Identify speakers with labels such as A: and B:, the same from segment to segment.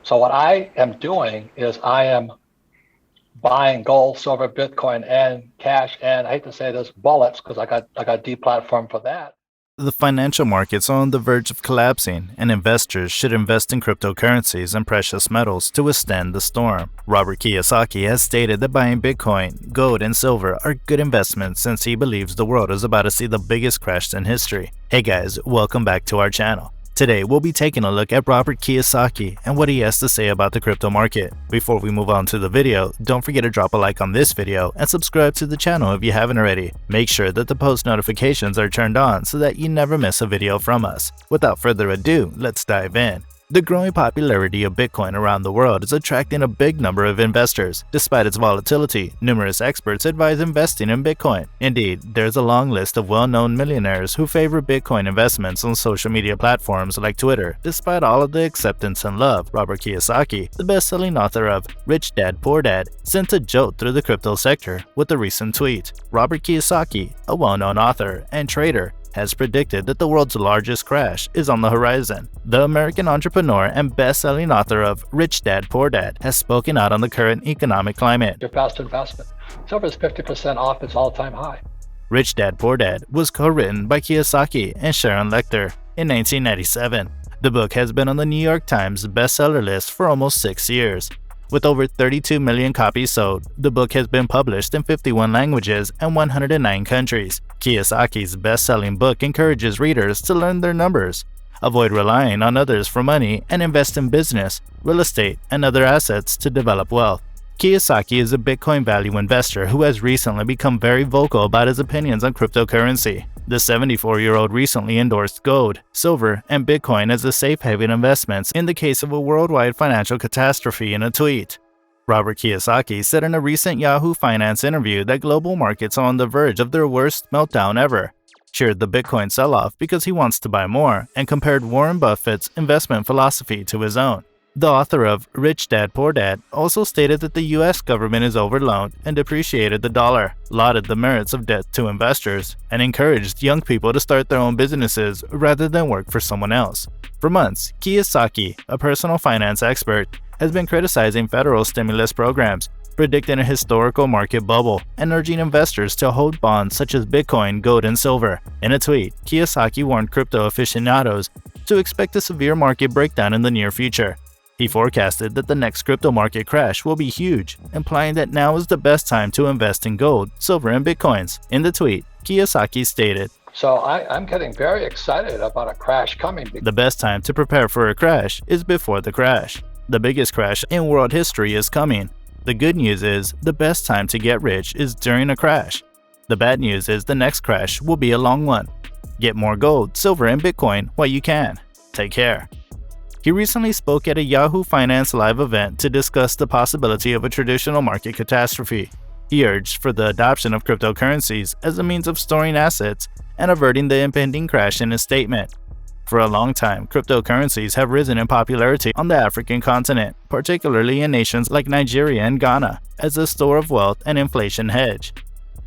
A: So what I am doing is I am buying gold, silver, Bitcoin, and cash. And I hate to say this, bullets, because I got deplatformed for that.
B: The financial markets are on the verge of collapsing, and investors should invest in cryptocurrencies and precious metals to withstand the storm. Robert Kiyosaki has stated that buying Bitcoin, gold, and silver are good investments since he believes the world is about to see the biggest crash in history. Hey guys, welcome back to our channel. Today, we'll be taking a look at Robert Kiyosaki and what he has to say about the crypto market. Before we move on to the video, don't forget to drop a like on this video and subscribe to the channel if you haven't already. Make sure that the post notifications are turned on so that you never miss a video from us. Without further ado, let's dive in. The growing popularity of Bitcoin around the world is attracting a big number of investors. Despite its volatility, numerous experts advise investing in Bitcoin. Indeed, there's a long list of well-known millionaires who favor Bitcoin investments on social media platforms like Twitter. Despite all of the acceptance and love, Robert Kiyosaki, the best-selling author of Rich Dad Poor Dad, sent a jolt through the crypto sector with a recent tweet. Robert Kiyosaki, a well-known author and trader, has predicted that the world's largest crash is on the horizon. The American entrepreneur and best-selling author of Rich Dad Poor Dad has spoken out on the current economic climate.
A: Your best investment. Silver is 50% off its all-time high.
B: Rich Dad Poor Dad was co-written by Kiyosaki and Sharon Lechter in 1997. The book has been on the New York Times bestseller list for almost 6 years. With over 32 million copies sold, the book has been published in 51 languages and 109 countries. Kiyosaki's best-selling book encourages readers to learn their numbers, avoid relying on others for money, and invest in business, real estate, and other assets to develop wealth. Kiyosaki is a Bitcoin value investor who has recently become very vocal about his opinions on cryptocurrency. The 74-year-old recently endorsed gold, silver, and Bitcoin as the safe haven investments in the case of a worldwide financial catastrophe in a tweet. Robert Kiyosaki said in a recent Yahoo Finance interview that global markets are on the verge of their worst meltdown ever, cheered the Bitcoin sell-off because he wants to buy more, and compared Warren Buffett's investment philosophy to his own. The author of Rich Dad Poor Dad also stated that the US government is overloaned and depreciated the dollar, lauded the merits of debt to investors, and encouraged young people to start their own businesses rather than work for someone else. For months, Kiyosaki, a personal finance expert, has been criticizing federal stimulus programs, predicting a historical market bubble, and urging investors to hold bonds such as Bitcoin, gold, and silver. In a tweet, Kiyosaki warned crypto aficionados to expect a severe market breakdown in the near future. He forecasted that the next crypto market crash will be huge, implying that now is the best time to invest in gold, silver, and bitcoins. In the tweet, Kiyosaki stated,
A: So I'm getting very excited about a crash coming.
B: "The best time to prepare for a crash is before the crash. The biggest crash in world history is coming. The good news is the best time to get rich is during a crash. The bad news is the next crash will be a long one. Get more gold, silver, and Bitcoin while you can. Take care." He recently spoke at a Yahoo Finance live event to discuss the possibility of a traditional market catastrophe. He urged for the adoption of cryptocurrencies as a means of storing assets and averting the impending crash in his statement. For a long time, cryptocurrencies have risen in popularity on the African continent, particularly in nations like Nigeria and Ghana, as a store of wealth and inflation hedge.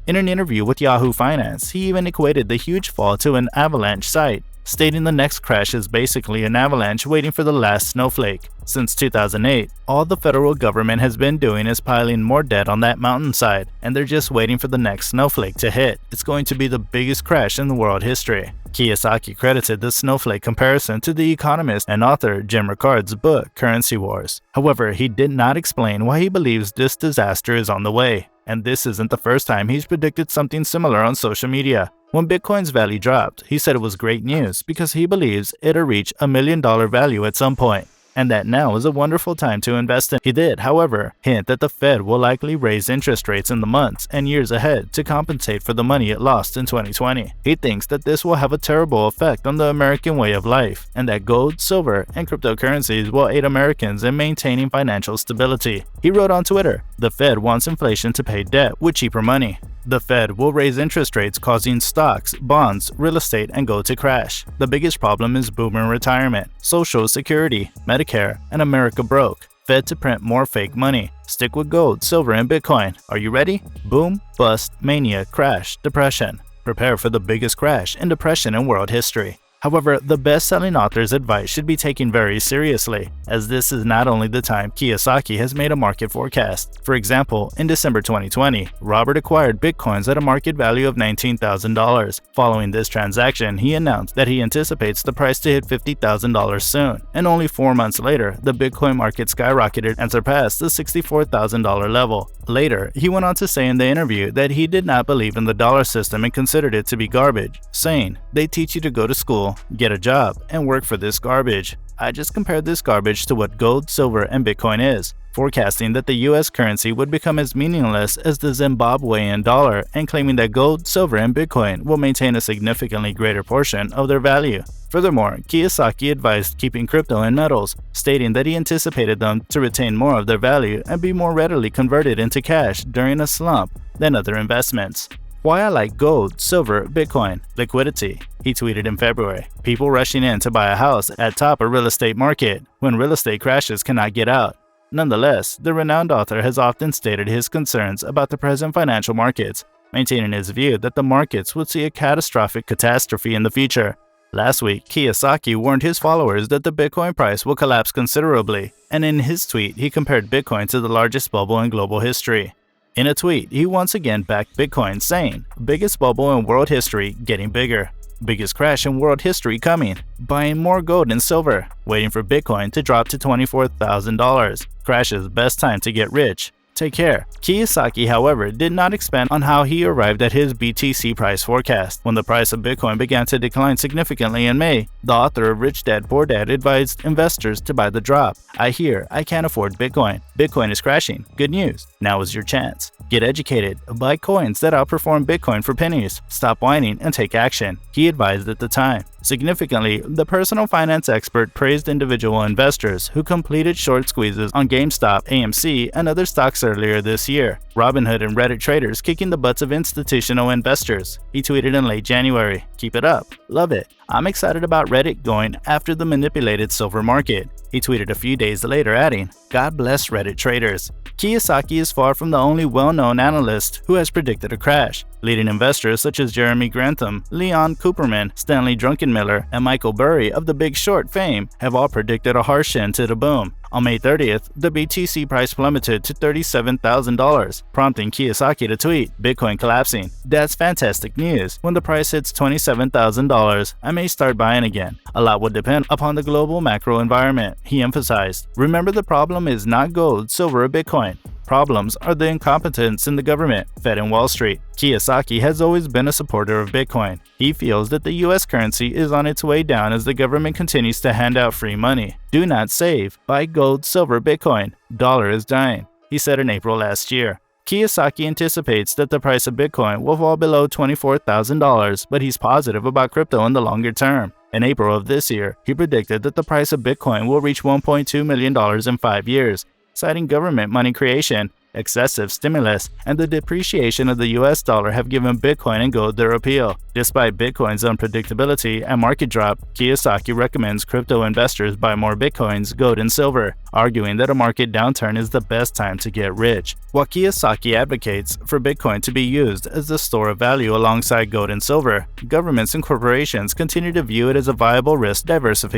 B: In an interview with Yahoo Finance, he even equated the huge fall to an avalanche site, stating the next crash is basically an avalanche waiting for the last snowflake. Since 2008, all the federal government has been doing is piling more debt on that mountainside, and they're just waiting for the next snowflake to hit. It's going to be the biggest crash in world history. Kiyosaki credited the snowflake comparison to the economist and author Jim Ricard's book, Currency Wars. However, he did not explain why he believes this disaster is on the way, and this isn't the first time he's predicted something similar on social media. When Bitcoin's value dropped, he said it was great news because he believes it'll reach $1 million value at some point, and that now is a wonderful time to invest in. He did, however, hint that the Fed will likely raise interest rates in the months and years ahead to compensate for the money it lost in 2020. He thinks that this will have a terrible effect on the American way of life, and that gold, silver, and cryptocurrencies will aid Americans in maintaining financial stability. He wrote on Twitter, "The Fed wants inflation to pay debt with cheaper money. The Fed will raise interest rates, causing stocks, bonds, real estate, and gold to crash. The biggest problem is boomer retirement, Social Security, Medicare, and America broke. Fed to print more fake money. Stick with gold, silver, and Bitcoin. Are you ready? Boom, bust, mania, crash, depression. Prepare for the biggest crash and depression in world history." However, the best-selling author's advice should be taken very seriously, as this is not only the time Kiyosaki has made a market forecast. For example, in December 2020, Robert acquired Bitcoins at a market value of $19,000. Following this transaction, he announced that he anticipates the price to hit $50,000 soon, and only 4 months later, the Bitcoin market skyrocketed and surpassed the $64,000 level. Later, he went on to say in the interview that he did not believe in the dollar system and considered it to be garbage, saying, "They teach you to go to school, get a job, and work for this garbage. I just compared this garbage to what gold, silver, and Bitcoin is," forecasting that the US currency would become as meaningless as the Zimbabwean dollar and claiming that gold, silver, and Bitcoin will maintain a significantly greater portion of their value. Furthermore, Kiyosaki advised keeping crypto and metals, stating that he anticipated them to retain more of their value and be more readily converted into cash during a slump than other investments. Why I like gold, silver, Bitcoin, liquidity. He tweeted in February, "People rushing in to buy a house at top of real estate market when real estate crashes cannot get out." Nonetheless, the renowned author has often stated his concerns about the present financial markets, maintaining his view that the markets would see a catastrophic catastrophe in the future. Last week, Kiyosaki warned his followers that the Bitcoin price will collapse considerably, and in his tweet, he compared Bitcoin to the largest bubble in global history. In a tweet, he once again backed Bitcoin, saying, "Biggest bubble in world history getting bigger. Biggest crash in world history coming. Buying more gold and silver. Waiting for Bitcoin to drop to $24,000. Crashes best time to get rich. Take care." Kiyosaki, however, did not expand on how he arrived at his BTC price forecast. When the price of Bitcoin began to decline significantly in May, the author of Rich Dad Poor Dad advised investors to buy the drop. "I hear I can't afford Bitcoin. Bitcoin is crashing. Good news. Now is your chance. Get educated. Buy coins that outperform Bitcoin for pennies. Stop whining and take action," he advised at the time. Significantly, the personal finance expert praised individual investors who completed short squeezes on GameStop, AMC, and other stocks earlier this year. Robinhood and Reddit traders kicking the butts of institutional investors. He tweeted in late January, "Keep it up. Love it. I'm excited about Reddit going after the manipulated silver market." He tweeted a few days later adding, "God bless Reddit traders." Kiyosaki is far from the only well-known analyst who has predicted a crash. Leading investors such as Jeremy Grantham, Leon Cooperman, Stanley Druckenmiller, and Michael Burry of The Big Short fame have all predicted a harsh end to the boom. On May 30th, the BTC price plummeted to $37,000, prompting Kiyosaki to tweet, "Bitcoin collapsing. That's fantastic news. When the price hits $27,000, I may start buying again. A lot would depend upon the global macro environment," he emphasized. Remember, the problem is not gold, silver, or Bitcoin. Problems are the incompetence in the government, Fed, and Wall Street. Kiyosaki has always been a supporter of Bitcoin. He feels that the US currency is on its way down as the government continues to hand out free money. "Do not save. Buy gold, silver, Bitcoin. Dollar is dying," he said in April last year. Kiyosaki anticipates that the price of Bitcoin will fall below $24,000, but he's positive about crypto in the longer term. In April of this year, he predicted that the price of Bitcoin will reach $1.2 million in 5 years, citing government money creation, excessive stimulus, and the depreciation of the US dollar have given Bitcoin and gold their appeal. Despite Bitcoin's unpredictability and market drop, Kiyosaki recommends crypto investors buy more Bitcoins, gold, and silver, arguing that a market downturn is the best time to get rich. While Kiyosaki advocates for Bitcoin to be used as a store of value alongside gold and silver, governments and corporations continue to view it as a viable risk diversification